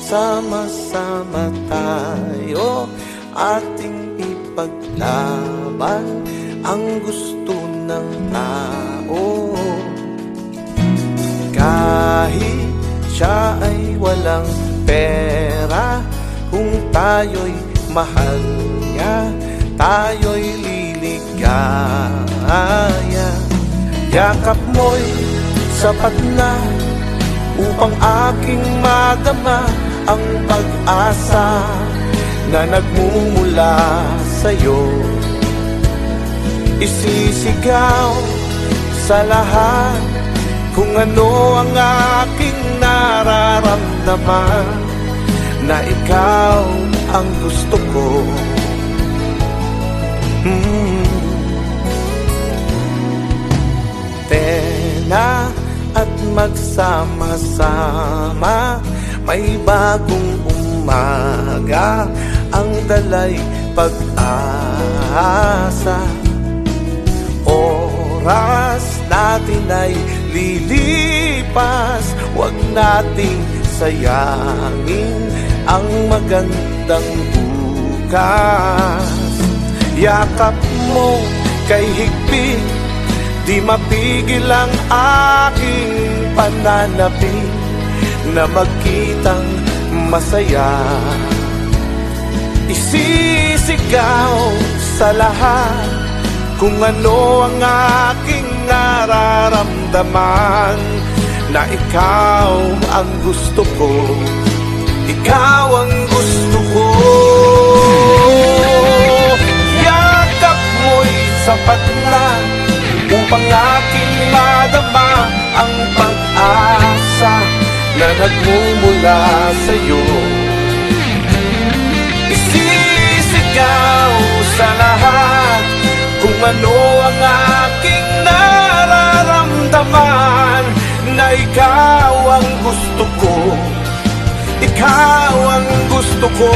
sama-sama tayo, ating ipaglaban ang gusto ng tao. Kahit siya ay walang pera, kung tayo'y mahal niya, tayo'y liligaya. Yakap mo'y sapat na upang aking madama ang pag-asa na nagmumula sa'yo. Isisigaw sa lahat kung ano ang aking nararamdaman, na ikaw ang gusto ko. Tena at magsama-sama, may bagong umaga, ang dalay pag-asa. Oras natin ay lilipas, huwag nating sayangin ang magandang bukas. Yakap mo kay higpit, di mapigil ang aking pananapin na magkitang masaya. Isisigaw sa lahat kung ano ang aking nararamdaman, na ikaw ang gusto ko, ikaw ang gusto ko. Yakap mo'y sapat na upang aking madama ang pag-asa na nagmumula sa'yo. Isisigaw sa lahat kung ano ang aking nararamdaman, na ikaw ang gusto ko, ikaw ang gusto ko.